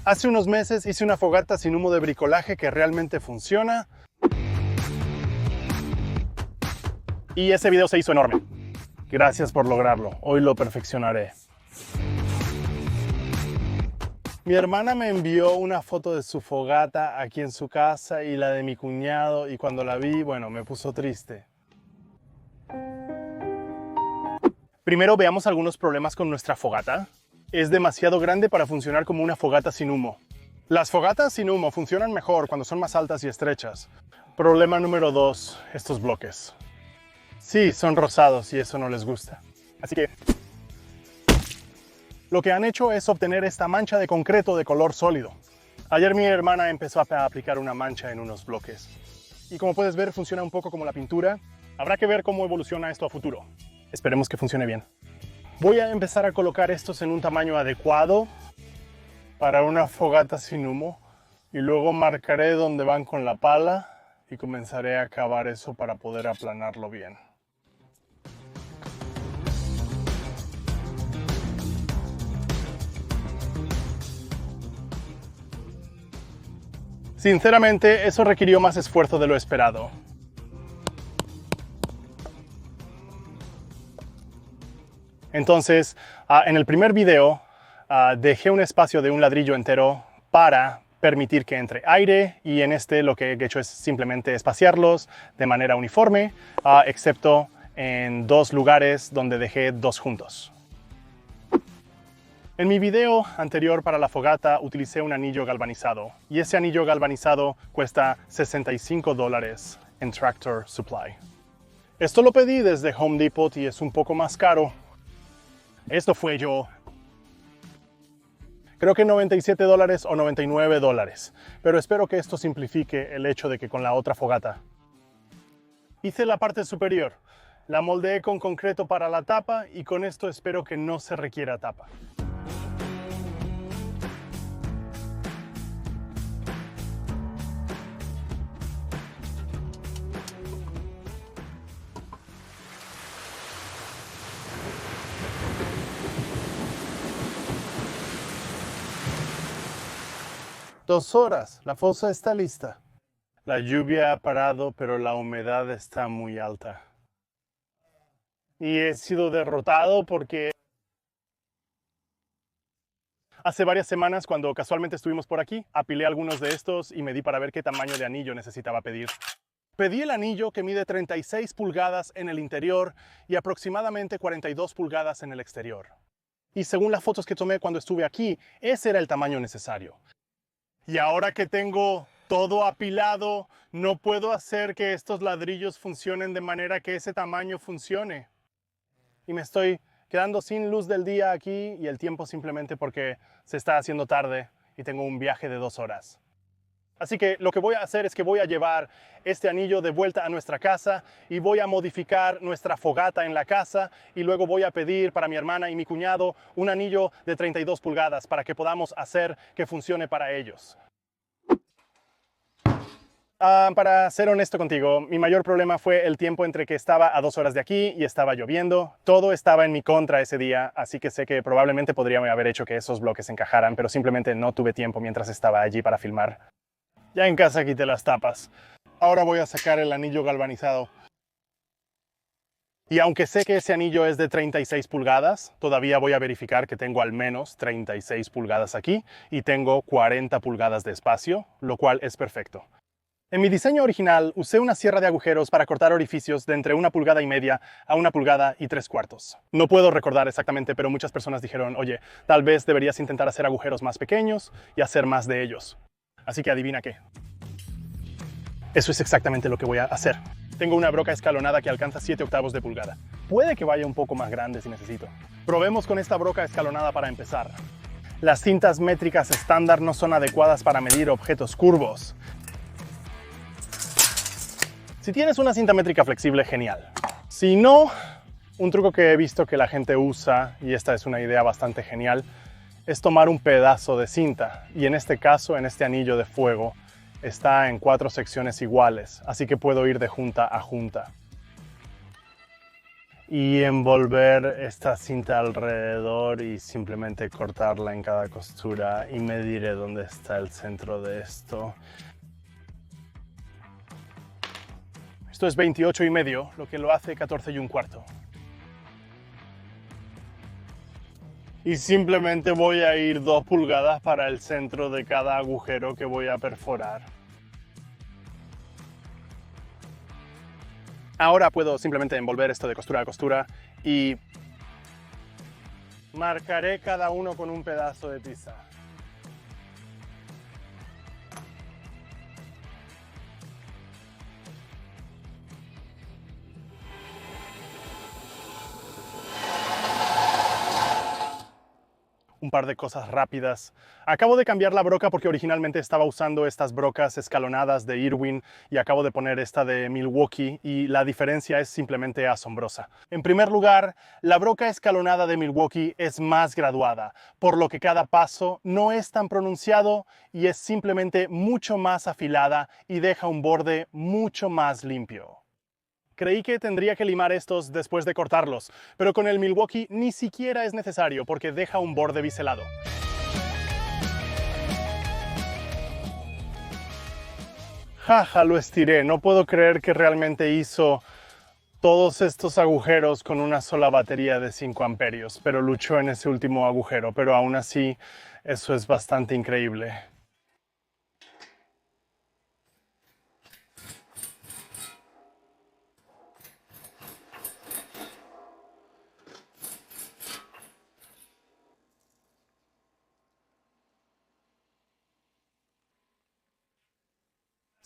Hace unos meses hice una fogata sin humo de bricolaje que realmente funciona. Y ese video se hizo enorme. Gracias por lograrlo. Hoy lo perfeccionaré. Mi hermana me envió una foto de su fogata aquí en su casa y la de mi cuñado, y cuando la vi, bueno, me puso triste. Primero veamos algunos problemas con nuestra fogata. Es demasiado grande para funcionar como una fogata sin humo. Las fogatas sin humo funcionan mejor cuando son más altas y estrechas. Problema número 2, estos bloques. Sí, son rosados y eso no les gusta. Así que lo que han hecho es obtener esta mancha de concreto de color sólido. Ayer mi hermana empezó a aplicar una mancha en unos bloques. Y como puedes ver, funciona un poco como la pintura. Habrá que ver cómo evoluciona esto a futuro. Esperemos que funcione bien. Voy a empezar a colocar estos en un tamaño adecuado para una fogata sin humo. Y luego marcaré dónde van con la pala y comenzaré a acabar eso para poder aplanarlo bien. Sinceramente, eso requirió más esfuerzo de lo esperado. Entonces, en el primer video, dejé un espacio de un ladrillo entero para permitir que entre aire, y en este lo que he hecho es simplemente espaciarlos de manera uniforme, excepto en 2 lugares donde dejé 2 juntos. En mi video anterior para la fogata utilicé un anillo galvanizado, y ese anillo galvanizado cuesta $65 en Tractor Supply. Esto lo pedí desde Home Depot y es un poco más caro. Esto fue yo. Creo que $97 o $99, pero espero que esto simplifique el hecho de que con la otra fogata. Hice la parte superior, la moldeé con concreto para la tapa y con esto espero que no se requiera tapa. Dos horas, la fosa está lista. La lluvia ha parado, pero la humedad está muy alta. Y he sido derrotado porque hace varias semanas, cuando casualmente estuvimos por aquí, apilé algunos de estos y medí para ver qué tamaño de anillo necesitaba pedir. Pedí el anillo que mide 36 pulgadas en el interior y aproximadamente 42 pulgadas en el exterior. Y según las fotos que tomé cuando estuve aquí, ese era el tamaño necesario. Y ahora que tengo todo apilado, no puedo hacer que estos ladrillos funcionen de manera que ese tamaño funcione. Y me estoy quedando sin luz del día aquí y el tiempo simplemente porque se está haciendo tarde y tengo un viaje de 2 horas. Así que lo que voy a hacer es que voy a llevar este anillo de vuelta a nuestra casa y voy a modificar nuestra fogata en la casa, y luego voy a pedir para mi hermana y mi cuñado un anillo de 32 pulgadas para que podamos hacer que funcione para ellos. Para ser honesto contigo, mi mayor problema fue el tiempo entre que estaba a 2 horas de aquí y estaba lloviendo. Todo estaba en mi contra ese día, así que sé que probablemente podría haber hecho que esos bloques encajaran, pero simplemente no tuve tiempo mientras estaba allí para filmar. Ya en casa quité las tapas. Ahora voy a sacar el anillo galvanizado. Y aunque sé que ese anillo es de 36 pulgadas, todavía voy a verificar que tengo al menos 36 pulgadas aquí y tengo 40 pulgadas de espacio, lo cual es perfecto. En mi diseño original usé una sierra de agujeros para cortar orificios de entre 1,5 pulgadas a 1,3 pulgadas. No puedo recordar exactamente, pero muchas personas dijeron, oye, tal vez deberías intentar hacer agujeros más pequeños y hacer más de ellos. Así que adivina qué. Eso es exactamente lo que voy a hacer. Tengo una broca escalonada que alcanza 7/8 de pulgada. Puede que vaya un poco más grande si necesito. Probemos con esta broca escalonada para empezar. Las cintas métricas estándar no son adecuadas para medir objetos curvos. Si tienes una cinta métrica flexible, genial. Si no, un truco que he visto que la gente usa, y esta es una idea bastante genial, es tomar un pedazo de cinta, y en este caso, en este anillo de fuego, está en 4 secciones iguales, así que puedo ir de junta a junta. y envolver esta cinta alrededor y simplemente cortarla en cada costura y mediré dónde está el centro de esto. Esto es 28,5, lo que lo hace 14,25. Y simplemente voy a ir 2 pulgadas para el centro de cada agujero que voy a perforar. Ahora puedo simplemente envolver esto de costura a costura y marcaré cada uno con un pedazo de tiza. Un par de cosas rápidas. Acabo de cambiar la broca porque originalmente estaba usando estas brocas escalonadas de Irwin y acabo de poner esta de Milwaukee y la diferencia es simplemente asombrosa. En primer lugar, la broca escalonada de Milwaukee es más graduada, por lo que cada paso no es tan pronunciado y es simplemente mucho más afilada y deja un borde mucho más limpio. Creí que tendría que limar estos después de cortarlos, pero con el Milwaukee ni siquiera es necesario porque deja un borde biselado. Jaja, lo estiré. No puedo creer que realmente hizo todos estos agujeros con una sola batería de 5 amperios, pero luchó en ese último agujero, pero aún así eso es bastante increíble.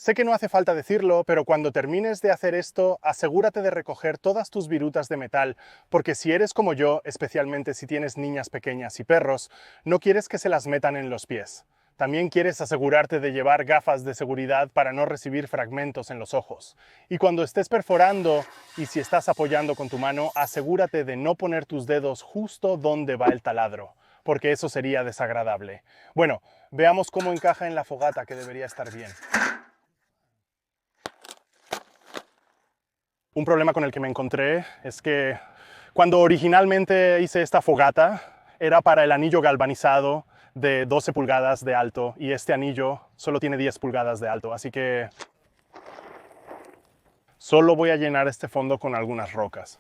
Sé que no hace falta decirlo, pero cuando termines de hacer esto, asegúrate de recoger todas tus virutas de metal, porque si eres como yo, especialmente si tienes niñas pequeñas y perros, no quieres que se las metan en los pies. También quieres asegurarte de llevar gafas de seguridad para no recibir fragmentos en los ojos. Y cuando estés perforando y si estás apoyando con tu mano, asegúrate de no poner tus dedos justo donde va el taladro, porque eso sería desagradable. Bueno, veamos cómo encaja en la fogata, que debería estar bien. Un problema con el que me encontré es que cuando originalmente hice esta fogata era para el anillo galvanizado de 12 pulgadas de alto y este anillo solo tiene 10 pulgadas de alto, así que solo voy a llenar este fondo con algunas rocas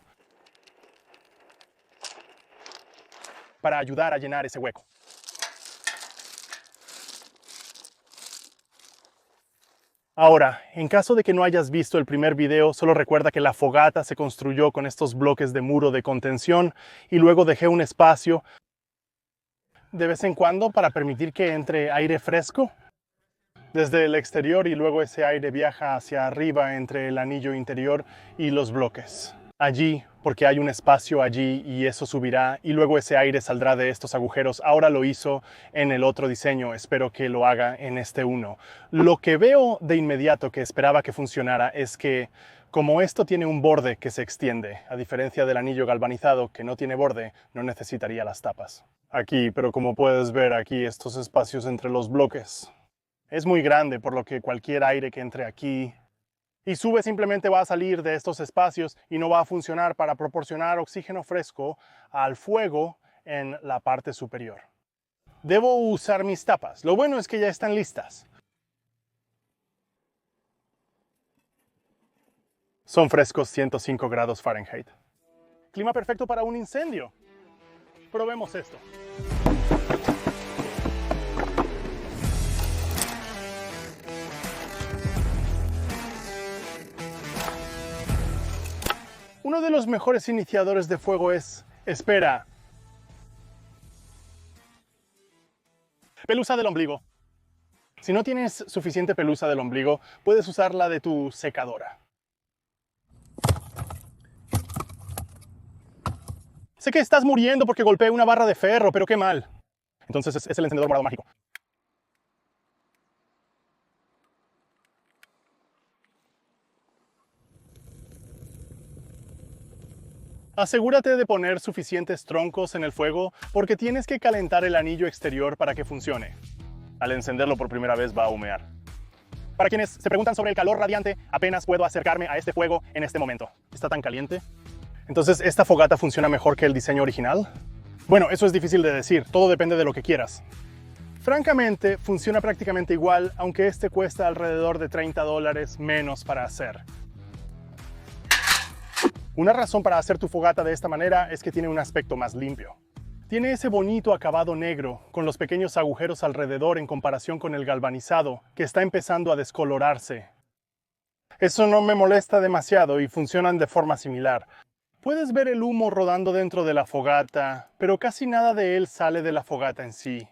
para ayudar a llenar ese hueco. Ahora, en caso de que no hayas visto el primer video, solo recuerda que la fogata se construyó con estos bloques de muro de contención y luego dejé un espacio de vez en cuando para permitir que entre aire fresco desde el exterior y luego ese aire viaja hacia arriba entre el anillo interior y los bloques. Allí, porque hay un espacio allí y eso subirá y luego ese aire saldrá de estos agujeros. Ahora lo hizo en el otro diseño, espero que lo haga en este uno. Lo que veo de inmediato que esperaba que funcionara es que como esto tiene un borde que se extiende, a diferencia del anillo galvanizado que no tiene borde, no necesitaría las tapas. Aquí, pero como puedes ver aquí estos espacios entre los bloques. Es muy grande, por lo que cualquier aire que entre aquí y sube simplemente va a salir de estos espacios y no va a funcionar para proporcionar oxígeno fresco al fuego en la parte superior. Debo usar mis tapas. Lo bueno es que ya están listas. Son frescos 105 grados Fahrenheit. Clima perfecto para un incendio. Probemos esto. Uno de los mejores iniciadores de fuego es, espera, pelusa del ombligo. Si no tienes suficiente pelusa del ombligo, puedes usar la de tu secadora. Sé que estás muriendo porque golpeé una barra de ferro, pero qué mal. Entonces es el encendedor morado mágico. Asegúrate de poner suficientes troncos en el fuego porque tienes que calentar el anillo exterior para que funcione. Al encenderlo por primera vez va a humear. Para quienes se preguntan sobre el calor radiante, apenas puedo acercarme a este fuego en este momento. ¿Está tan caliente? Entonces, ¿esta fogata funciona mejor que el diseño original? Bueno, eso es difícil de decir, todo depende de lo que quieras. Francamente, funciona prácticamente igual, aunque este cuesta alrededor de $30 menos para hacer. Una razón para hacer tu fogata de esta manera es que tiene un aspecto más limpio. Tiene ese bonito acabado negro, con los pequeños agujeros alrededor en comparación con el galvanizado, que está empezando a descolorarse. Eso no me molesta demasiado y funcionan de forma similar. Puedes ver el humo rodando dentro de la fogata, pero casi nada de él sale de la fogata en sí.